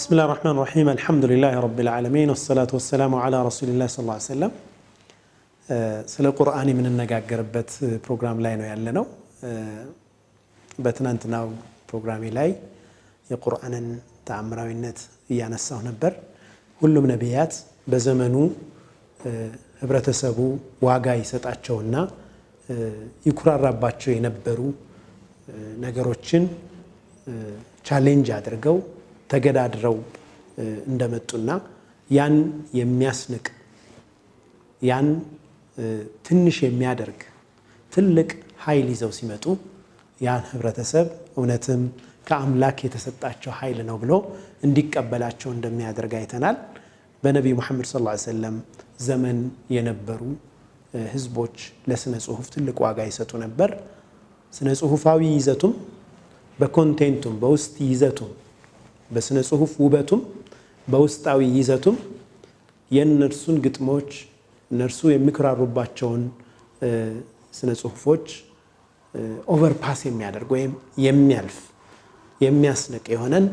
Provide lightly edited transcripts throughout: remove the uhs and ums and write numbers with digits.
بسم الله الرحمن الرحيم الحمد لله رب العالمين والصلاة والسلام على رسول الله صلى الله عليه وسلم ስለ ቁርአን የምንነጋገርበት ፕሮግራም ላይ ነው ያለነው በትናንትናው ፕሮግራሜ ላይ የቁርአንን ተአምራዊነት ያነሳው ነበር ሁሉም ነቢያት በዘመኑ ህብረተሰቡ ዋጋ ይሰጣቸውና ይኩራራባቸው የነበሩ ነገሮችን ቻሌንጅ አድርገው ተገዳድረው እንደመጡና ያን የሚያስንቅ ያን ትንሽ የሚያደርግ ትልቅ ኃይል ይዘው ሲመጡ ያን ህብረተሰብ እውነትም ከአምላክ የተሰጣቸው ኃይል ነው ብሎ እንዲቀበላቸው እንደሚያደርግ አይተናል በነብዩ መሐመድ ሰለላሁ ዐለይሂ ወሰለም ዘመን የነበሩ ህዝቦች ለስነ ጽሁፍ ትልቅ ዋጋ ይሰጡ ነበር ስነ ጽሁፋዊ ይዘቱም በኮንቴንቱም በውስጥ ይዘቱም በስነ ጽሁፍ ውበቱም በውስጣዊ ይዘቱም የነርሱን ግጥሞች እነርሱ የሚከራሩባቸውን ስነ ጽሁፎች ኦቨርፓስ የሚያደርግ ወይም የሚያልፍ የሚያስነቅ የሆነን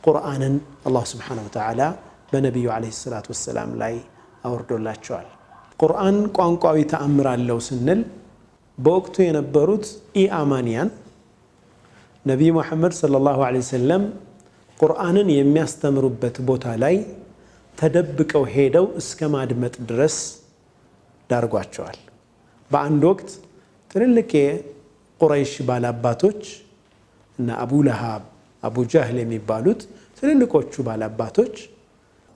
ቁርአንን አላህ Subhanahu Wa Ta'ala በነብዩ አለይሂ ሰላቱ ወሰለም ላይ አወርዶላቸዋል ቁርአን ቋንቋዊ ተአምር አለው ስንል በወቅቱ የነበሩት ኢአማኒያን ነብዩ መሐመድ ሰለላሁ ዐለይሂ ወሰለም ቁርአንን የሚያስተምሩበት ቦታ ላይ ተደብቀው ሄደው እስከ ማድመጥ ድረስ ዳርጓቸዋል በአንድ ወቅት ትልልቅ የቁረይሽ ባላባቶች እና አቡ ለሃብ አቡ ጀህል የሚባሉት ትልልቆቹ ባላባቶች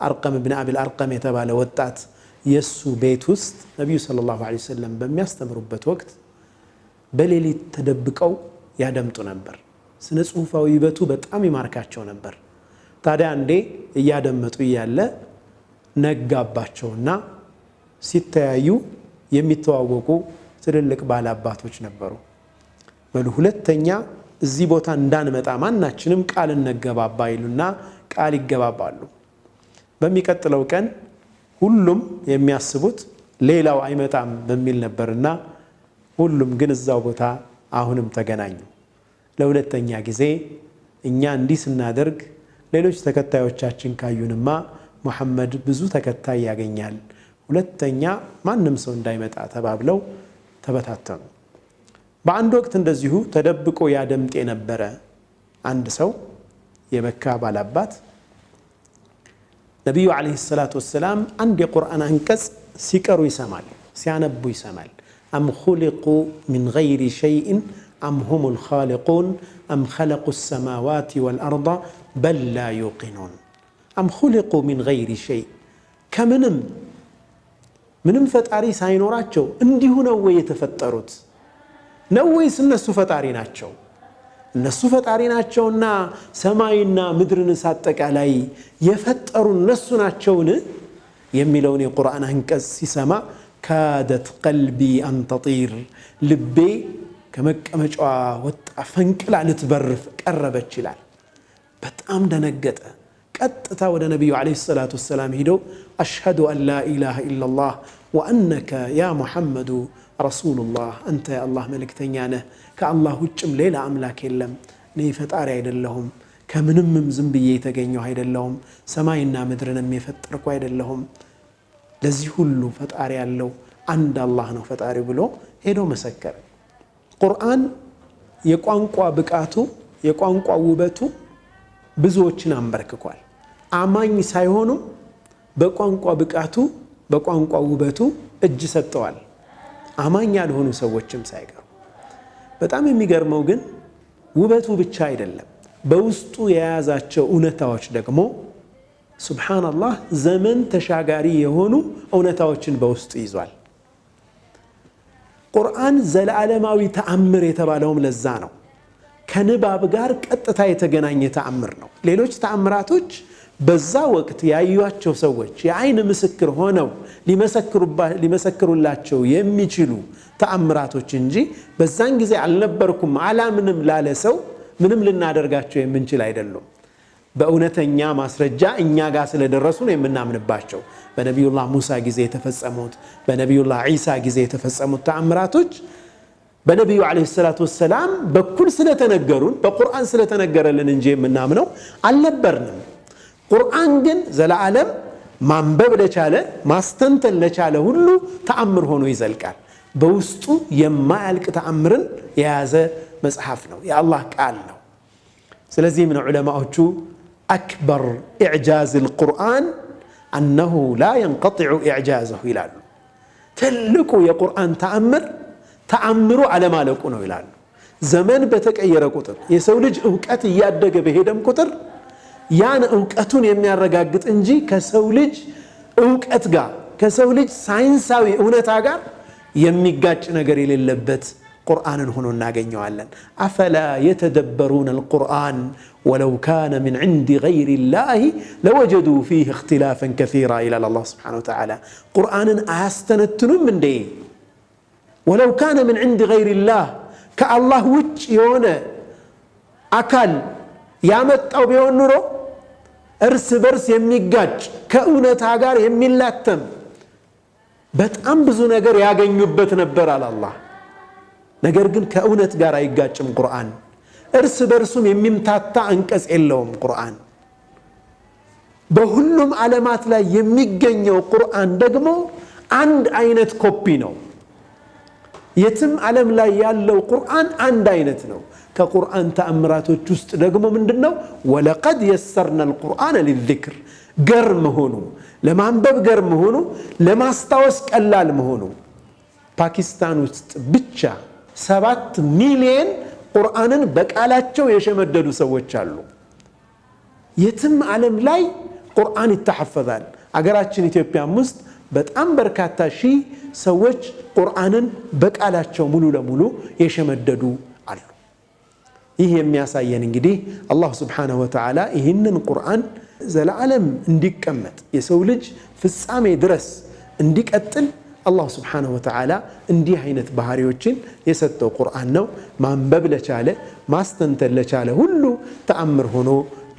አርቀም ኢብኑ አቢል አርቀም የተባለ ወጣት የሱ ቤት ውስጥ ነብዩ ሰለላሁ ዐለይሂ ወሰለም በሚያስተምሩበት ወቅት በሌሊት ተደብቀው ያደምጡ ነበር ስነ ጽሁፋዊ ይበቱ በጣም ይማርካቸው ነበር ታዲያ አንዴ እያደመጡ ያለ ነጋባቸውና ሲተያዩ የሚተዋወቁ ትልልቅ ባላባቶች ነበሩ በሉ ሁለተኛ እዚህ ቦታ እንዳንመጣ ማናችንም ቃል እንገባባ ይሉና ቃል ይገባባሉ በሚቀጥለው ቀን ሁሉም የሚያስቡት ሌላው አይመጣም በሚል ነበርና ሁሉም ግን እዛው ቦታ አሁንም ተገናኙ ለሁለተኛ ጊዜ እኛ እንዲህ ስናደርግ ሌሎች ተከታዮቻችን ካዩንማ መሐመድ ብዙ ተከታይ ያገኛል ሁለተኛ ማንም ሰው እንዳይመጣ ተባብለው ተበታተኑ በአንድ ወቅት እንደዚሁ ተደብቆ ያደምጥ የነበረ አንድ ሰው የመካ ባላባት ነብዩ አለይሂ ሰላቱ ወሰለም አንድ የቁርአን አንቀጽ ሲቀሩ ይሰማል ሲያነቡ ይሰማል አም ኹሊቁ ሚን ገይሪ ሸይኢን أم هم الخالقون أم خلقوا السماوات والأرض بل لا يوقنون أم خلقوا من غير شيء كمنم فتاري ساينوراتشو انديهو نووي يتفتروت نووي سنسو فتاري ناتشو النسو فتاري ناتشو نا سماينا مدرن ساتك علي يفتروا النسو ناتشون يميلوني قرآن هنكس سما كادت قلبي أن تطير لبي ከመቀመጫዋ ወጣ ፈንቅላ ልትበርፍ ቀረበች ይላል በጣም ደነገጠ ቀጥታ ወደ ነብዩ አለይሂ ሰላቱ ወሰለም ሄዶ አሽሀዱ አን ላ ኢላሃ ኢላላህ ወአነከ ያ ሙሐመድ ረሱሉላህ አንተ የአላህ መልእክተኛ ነህ ከአላህ ውጭም ሌላ አምላክ የለም እኔ ፈጣሪ አይደለሁም ከምንምም ዝም ብዬ የተገኘሁ አይደለሁም ሰማይና ምድርንም የፈጠርኩ አይደለሁም ለዚህ ሁሉ ፈጣሪ ያለው አንድ አላህ ነው ፈጣሪ ብሎ ሄዶ መሰከረ ቁርአን የቋንቋ ብቃቱ የቋንቋ ውበቱ ብዙዎችን አንበርክኳል አማኝ ሳይሆኑ በቋንቋ ብቃቱ በቋንቋ ውበቱ እጅ ሰጥተዋል አማኝ ያልሆኑ ሰዎችም ሳይቀሩ በጣም የሚገርመው ግን ውበቱ ብቻ አይደለም በውስጡ የያዛቸው እውነታዎች ደግሞ ሱብሃንአላህ ዘመን ተሻጋሪ የሆኑ እውነታዎችን በውስጡ ይዟል ቁርአን ዘላለማዊ ተአምር የተባለውም ለዛ ነው ከንባብ ጋር ቀጥታ የተገናኘ ተአምር ነው ሌሎች ተአምራቶች በዛ ወቅት ያዩዋቸው ሰዎች የአይን ምስክር ሆነው ሊመሰክሩላቸው የሚችሉ ተአምራቶች እንጂ በዛን ጊዜ አልነበርኩም አላምንም ላለ ሰው ምንም ልናደርጋቸው የምንችል አይደለም በእውነተኛ ማስረጃ እኛ ጋር ስለደረሱ ነው የምናምንባቸው በነብዩላህ ሙሳ ጊዜ የተፈጸሙት በነብዩላህ ኢሳ ጊዜ የተፈጸሙት ተአምራቶች በነብዩ አለይሂ ሰላቱ ወሰለም በኩል ስለተነገሩን በቁርአን ስለተነገረልን እንጂ የምናምነው አልነበርንም ቁርአን ግን ዘላለም ማንበብ ለቻለ ማስተንተን ለቻለ ሁሉ ተአምር ሆኖ ይዘልቃል። በውስጡ የማያልቅ ተአምርን የያዘ መጽሐፍ ነው፣ የአላህ ቃል ነው። ስለዚህ ምን ዑለማዎቹ አክበር ኢዕጃዝ القرآن أنه لا ينقطع إعجازه ይላሉ። ትልቁ የቁርአን ተአምሩ አለማለቁ ነው ይላሉ። ዘመን በተቀየረ ቁጥር የሰው ልጅ ዕውቀት እያደገ በሄደም ቁጥር ያን ዕውቀቱን የሚያረጋግጥ እንጂ ከሰው ልጅ ዕውቀት ጋር ከሰው ልጅ ሳይንሳዊ እውነታ ጋር የሚጋጭ ነገር የሌለበት ቁርአንን ሆኖ እናገኘዋለን። አፈላ የተደበሩን القرآن ولو كان من عند غير الله لوجدوا فيه اختلافا كثيرا ይላል አላህ سبحانه وتعالى። ቁርአንን አያስተነትኑም እንዴ? ولو كان من عند غير الله ከአላህ ውጭ የሆነ አካል ያመጣው ቢሆን ኑሮ እርስ በርስ የሚጋጭ ከእውነታ ጋር የሚላተም በጣም ብዙ ነገር ያገኙበት ነበር አላህ። ነገር ግን ከእውነት ጋር አይጋጭም ቁርአን። እርስ በርሱም የሚምታታ አንቀጽ የለውም ቁርአን። በሁሉም ዓለማት ላይ የሚገኘው ቁርአን ደግሞ አንድ አይነት ኮፒ ነው። የትም ዓለም ላይ ያለው ቁርአን አንድ አይነት ነው። ከቁርአን ተአምራቶች ውስጥ ደግሞ ምንድነው? ወለቀድ የሰርና القرآن للذكر ገር መሆኑ፣ ለማንበብ ገር መሆኑ፣ ለማስታወስ ቀላል መሆኑ። ፓኪስታን ውስጥ ብቻ 7 ሚሊዮን ቁርአንን በቃላቸው የሸመደዱ ሰዎች አሉ። የትም ዓለም ላይ ቁርአን ይተሐፈዛል። አገራችን ኢትዮጵያም ውስጥ በጣም በርካታ ሺህ ሰዎች ቁርአንን በቃላቸው ሙሉ ለሙሉ የሸመደዱ አሉ። ይህ የሚያሳየን እንግዲህ አላህ Subhanahu Wa Ta'ala ይህንን ቁርአን ዘላለም እንዲቀመጥ የሰው ልጅ ፍጻሜ ድረስ እንዲቀጥል አላህ Subhanahu Wa Ta'ala እንዲህ አይነት ባህሪዎችን የሰጠው ቁርአን ነው። ማንበብ ለቻለ ማስተንተን ለቻለ ሁሉ ተአምር ሆኖ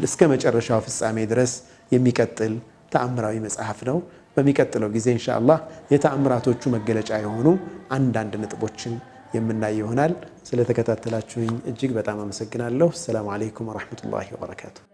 እስከ መጨረሻው ፍጻሜ ድረስ የሚቀጥል ተአምራዊ መጽሐፍ ነው። በሚቀጥለው ጊዜ ኢንሻአላህ የተአምራቶቹ መገለጫ የሆኑ አንዳንድ ነጥቦችን የምናይ ይሆናል። ስለተከታተላችሁኝ እጅግ በጣም አመሰግናለሁ። ሰላም አለይኩም ወራህመቱላሂ ወበረካቱሁ።